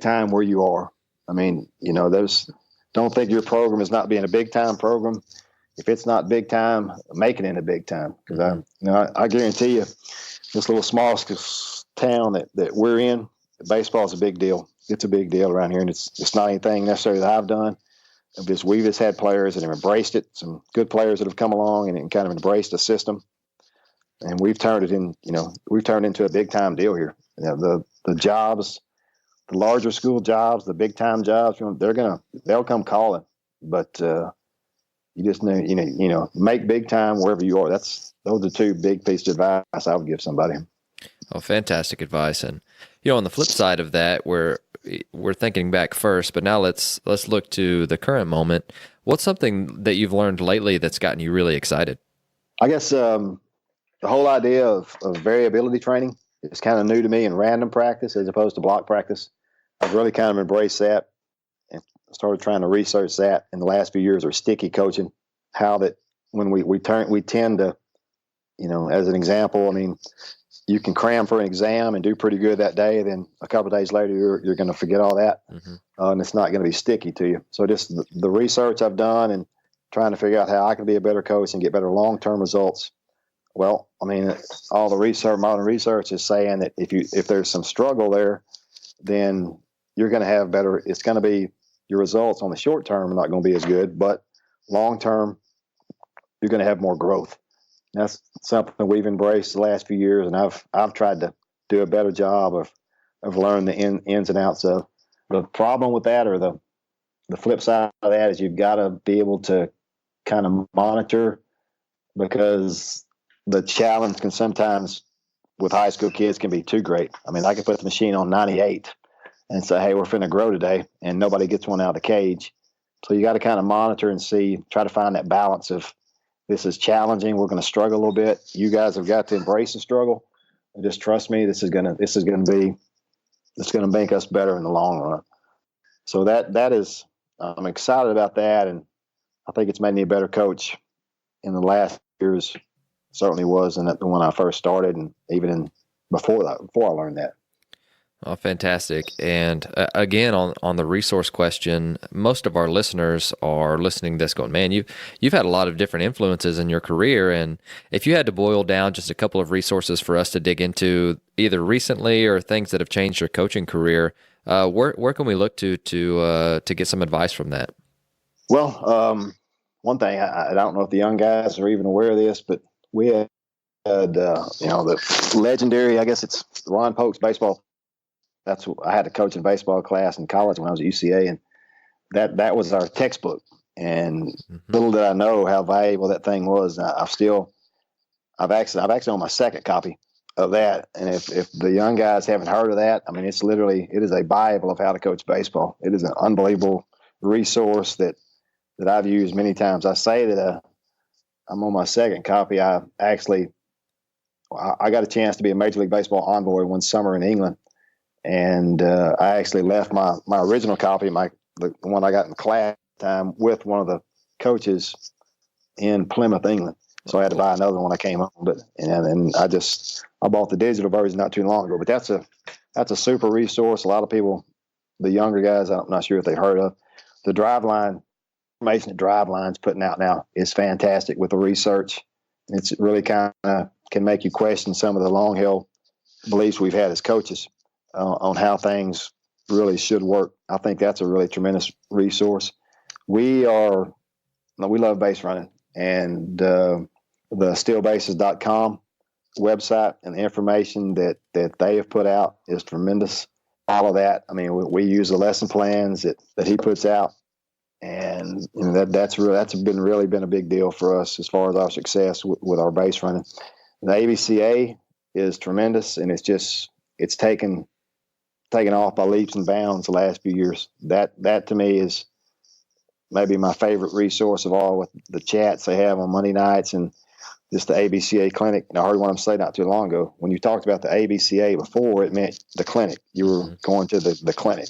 time where you are. I mean, don't think your program is not being a big time program. If it's not big time, make it into big time. Because I guarantee you, this little small town that we're in, baseball is a big deal. It's a big deal around here, and it's not anything necessarily that I've done. We've just had players that have embraced it. Some good players that have come along and kind of embraced the system, and we've turned it into a big time deal here. The jobs, the larger school jobs, the big time jobs, they'll come calling, but you just make big time wherever you are. Those are two big pieces of advice I would give somebody. Oh, fantastic advice. And on the flip side of that, we're thinking back first, but now let's look to the current moment. What's something that you've learned lately that's gotten you really excited? I guess the whole idea of variability training is kind of new to me, in random practice as opposed to block practice. I've really kind of embraced that and started trying to research that in the last few years, or sticky coaching, how that when we tend to, as an example, I mean, you can cram for an exam and do pretty good that day. Then a couple of days later, you're going to forget all that, and it's not going to be sticky to you. So just the research I've done and trying to figure out how I can be a better coach and get better long-term results. Well, I mean, all the modern research is saying that if there's some struggle there, then you're going to have better. It's going to be, your results on the short term are not going to be as good, but long term, you're going to have more growth. That's something we've embraced the last few years, and I've tried to do a better job of learning the ins and outs of. the problem with that, or the flip side of that, is you've got to be able to kind of monitor, because the challenge can sometimes with high school kids can be too great. I mean, I could put the machine on 98 and say, hey, we're finna grow today, and nobody gets one out of the cage. So you got to kind of monitor and see, try to find that balance of, this is challenging, we're going to struggle a little bit. You guys have got to embrace the struggle. And just trust me, this is going to make us better in the long run. So that is, I'm excited about that, and I think it's made me a better coach in the last years. Certainly was when I first started, and even before I learned that. Oh, fantastic. And again, on the resource question, most of our listeners are listening to this going, man, you've had a lot of different influences in your career. And if you had to boil down just a couple of resources for us to dig into, either recently or things that have changed your coaching career, where can we look to get some advice from that? Well, one thing, I don't know if the young guys are even aware of this, but we had the legendary, I guess it's Ron Polk's baseball. I had to coach in baseball class in college when I was at UCA, and that was our textbook. And little did I know how valuable that thing was. I've actually on my second copy of that. And if the young guys haven't heard of that, I mean, it is a Bible of how to coach baseball. It is an unbelievable resource that I've used many times. I say that I'm on my second copy. I got a chance to be a Major League Baseball envoy one summer in England. And I actually left my original copy, the one I got in class time, with one of the coaches in Plymouth, England. So I had to buy another one when I came home. But I bought the digital version not too long ago. But that's a super resource. A lot of people, the younger guys, I'm not sure if they heard of the Driveline information that Driveline's putting out now is fantastic with the research. It's really kind of can make you question some of the long held beliefs we've had as coaches on how things really should work. I think that's a really tremendous resource. We love base running, and the stealbases.com website and the information that they have put out is tremendous. All of that. I mean, we use the lesson plans that he puts out, and that's really been a big deal for us as far as our success with our base running. The ABCA is tremendous, and it's taken off by leaps and bounds the last few years. That to me is maybe my favorite resource of all, with the chats they have on Monday nights and just the ABCA clinic. And I heard one of them say not too long ago, when you talked about the ABCA before, it meant the clinic. You were going to the clinic,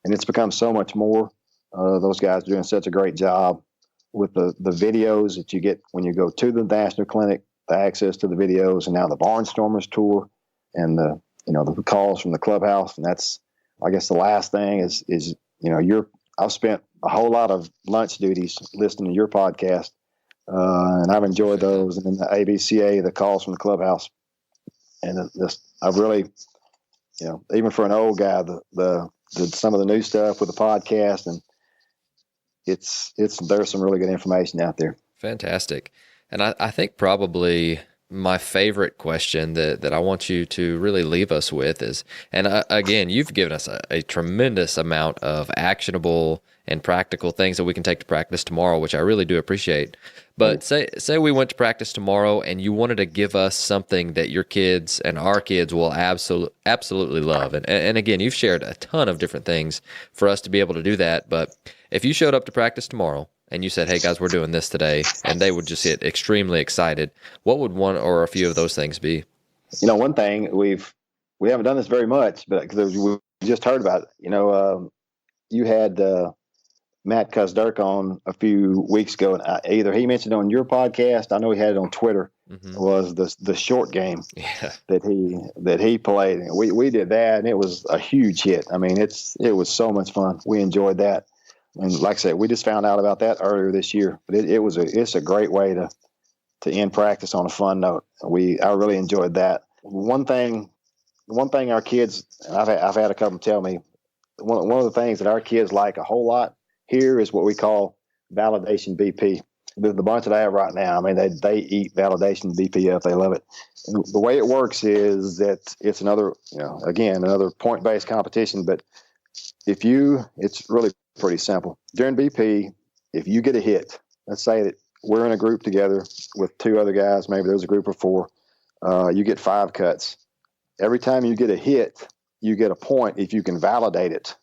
and it's become so much more. Those guys are doing such a great job with the videos that you get when you go to the national clinic, the access to the videos, and now the Barnstormers tour and the calls from the clubhouse. And that's, I guess, the last thing is I've spent a whole lot of lunch duties listening to your podcast, and I've enjoyed those. And then the ABCA, the calls from the clubhouse, and I've really, even for an old guy, the some of the new stuff with the podcast, and there's some really good information out there. Fantastic. And I think probably my favorite question that I want you to really leave us with is, and again, you've given us a tremendous amount of actionable and practical things that we can take to practice tomorrow, which I really do appreciate. But say we went to practice tomorrow and you wanted to give us something that your kids and our kids will absolutely love. And again, you've shared a ton of different things for us to be able to do that. But if you showed up to practice tomorrow and you said, hey guys, we're doing this today, and they would just get extremely excited, what would one or a few of those things be? One thing we haven't done this very much, but because we just heard about it. You had Matt Kuzdirk on a few weeks ago, and either he mentioned on your podcast, I know he had it on Twitter, was the short game that he played. And we did that, and it was a huge hit. I mean, it was so much fun. We enjoyed that. And like I said, we just found out about that earlier this year. But it's a great way to end practice on a fun note. I really enjoyed that. One thing our kids, and I've had a couple tell me, one of the things that our kids like a whole lot here is what we call validation BP. The bunch that I have right now, I mean, they eat validation BP up. They love it. And the way it works is that it's another point-based competition, but it's really pretty simple. During BP, if you get a hit, let's say that we're in a group together with 2 other guys, maybe there's a group of 4, you get 5 cuts. Every time you get a hit, you get a point if you can validate it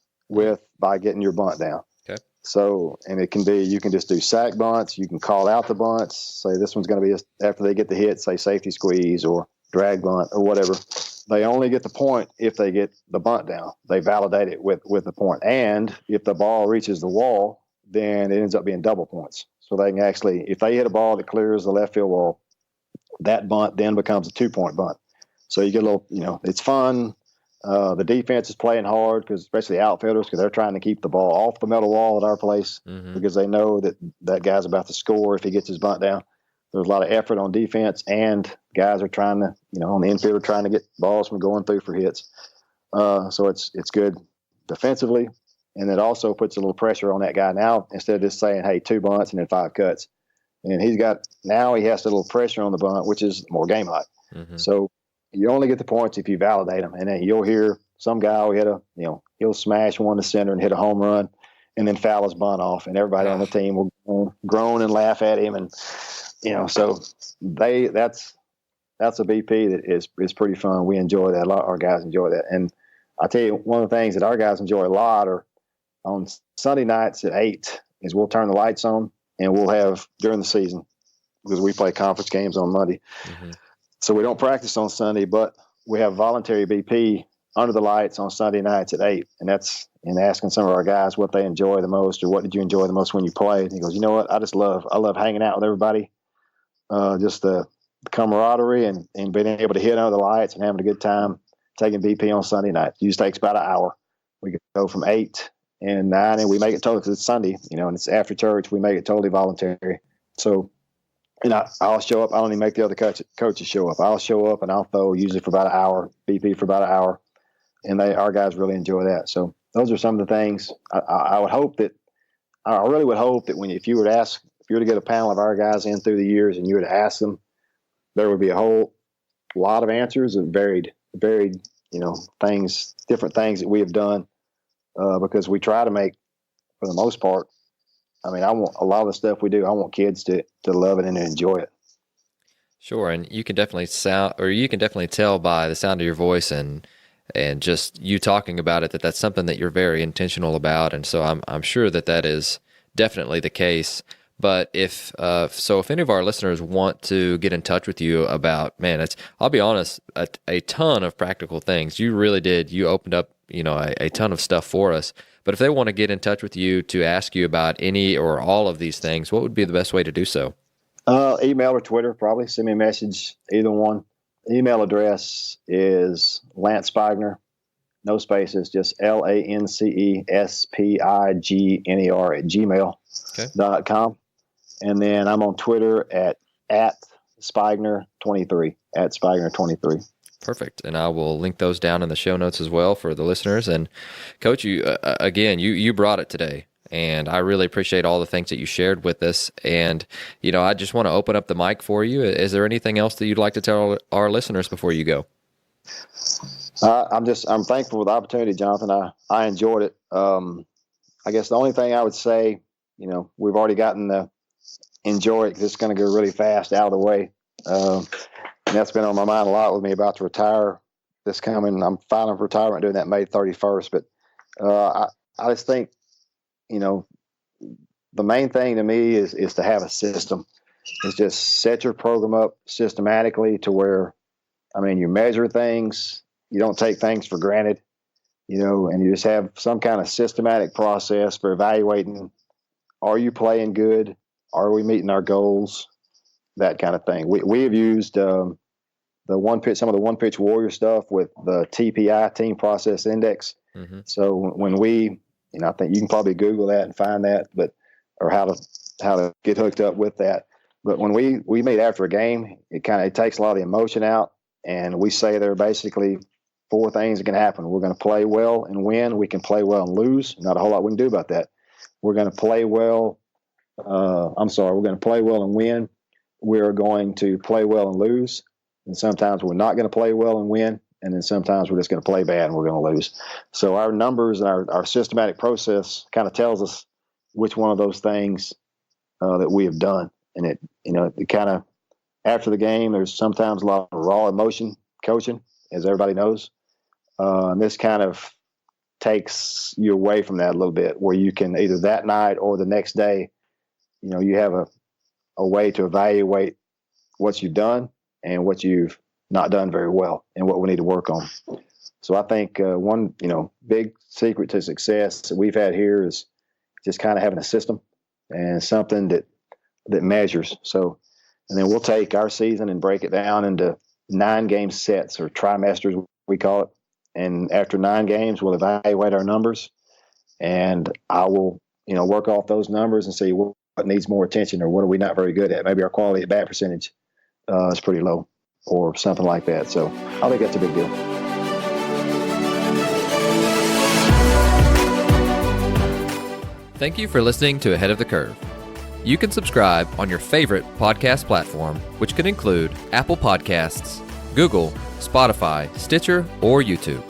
by getting your bunt down. Okay. So, and it can be, you can just do sack bunts. You can call out the bunts, say this one's going to be, after they get the hit, say safety squeeze or drag bunt or whatever. They only get the point if they get the bunt down. They validate it with the point. And if the ball reaches the wall, then it ends up being double points. So they can actually, if they hit a ball that clears the left field wall, that bunt then becomes a 2-point bunt. So you get a little, it's fun. The defense is playing hard, because especially outfielders, because they're trying to keep the ball off the metal wall at our place, because they know that guy's about to score if he gets his bunt down. There's a lot of effort on defense, and guys are trying to, on the infield, trying to get balls from going through for hits. So it's good defensively, and it also puts a little pressure on that guy now, instead of just saying, hey, 2 bunts and then 5 cuts. And he has a little pressure on the bunt, which is more game-like. So you only get the points if you validate them. And then you'll hear some guy will hit he'll smash one to center and hit a home run, and then foul his bunt off, and everybody on the team will groan and laugh at him. And, so that's a BP that is pretty fun. We enjoy that a lot. Our guys enjoy that. And I tell you, one of the things that our guys enjoy a lot are on Sunday nights at 8 is we'll turn the lights on, and we'll have, during the season, because we play conference games on Monday. So we don't practice on Sunday, but we have voluntary BP under the lights on Sunday nights at 8. And that's in asking some of our guys what they enjoy the most, or what did you enjoy the most when you played. And he goes, you know what? I love hanging out with everybody. Just the camaraderie and being able to hit under the lights and having a good time taking BP on Sunday night. It usually takes about an hour. We go from 8 and 9, and we make it totally, because it's Sunday, and it's after church. We make it totally voluntary. So, and I'll show up. I don't even make the other coaches show up. I'll show up and I'll throw usually for about an hour, BP for about an hour, and our guys really enjoy that. So those are some of the things. I really would hope that if you were to get a panel of our guys in through the years and you were to ask them, there would be a whole lot of answers of varied, things, different things that we have done, because we try to make, for the most part, I want a lot of the stuff we do, I want kids to love it and to enjoy it. Sure. And you can definitely tell by the sound of your voice and just you talking about it, that's something that you're very intentional about. And so I'm sure that is definitely the case. But if any of our listeners want to get in touch with you about, I'll be honest, a ton of practical things. You really did. You opened up, a ton of stuff for us. But if they want to get in touch with you to ask you about any or all of these things, what would be the best way to do so? Email or Twitter, probably. Send me a message, either one. Email address is Lance Spigner, no spaces, just Lancespigner @gmail.com. And then I'm on Twitter at Spigner23, at Spigner23. Perfect. And I will link those down in the show notes as well for the listeners. And Coach, you brought it today, and I really appreciate all the things that you shared with us. And, I just want to open up the mic for you. Is there anything else that you'd like to tell our listeners before you go? I'm thankful for the opportunity, Jonathan. I enjoyed it. I guess the only thing I would say, we've already gotten the enjoy it, because it's going to go really fast out of the way. And that's been on my mind a lot with me about to retire this coming. I'm filing for retirement doing that May 31st. But I just think, the main thing to me is to have a system. Is just set your program up systematically to where, you measure things, you don't take things for granted, and you just have some kind of systematic process for evaluating, are you playing good? Are we meeting our goals? That kind of thing. We have used some of the one pitch warrior stuff with the TPI, Team Process Index. So when we, I think you can probably Google that and find that, or how to get hooked up with that. But when we meet after a game, it takes a lot of the emotion out, and we say there are basically 4 things that can happen. We're going to play well and win. We can play well and lose. Not a whole lot we can do about that. We're going to play well. We're going to play well and win. We're going to play well and lose. And sometimes we're not going to play well and win. and then sometimes we're just going to play bad and we're going to lose. So our numbers and our systematic process kind of tells us which one of those things that we have done. And it kind of, after the game, there's sometimes a lot of raw emotion coaching, as everybody knows. And this kind of takes you away from that a little bit, where you can either that night or the next day, you have a way to evaluate what you've done and what you've not done very well and what we need to work on. So I think one, big secret to success that we've had here is just kind of having a system and something that measures. So, and then we'll take our season and break it down into 9-game sets, or trimesters, we call it. And after 9 games, we'll evaluate our numbers, and I will, work off those numbers and see what needs more attention, or what are we not very good at. Maybe our quality at bat percentage is pretty low, or something like that. So I think that's a big deal. Thank you for listening to Ahead of the Curve. You can subscribe on your favorite podcast platform, which can include Apple Podcasts, Google, Spotify, Stitcher, or YouTube.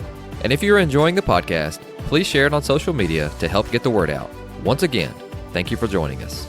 And if you're enjoying the podcast, please share it on social media to help get the word out. Once again, thank you for joining us.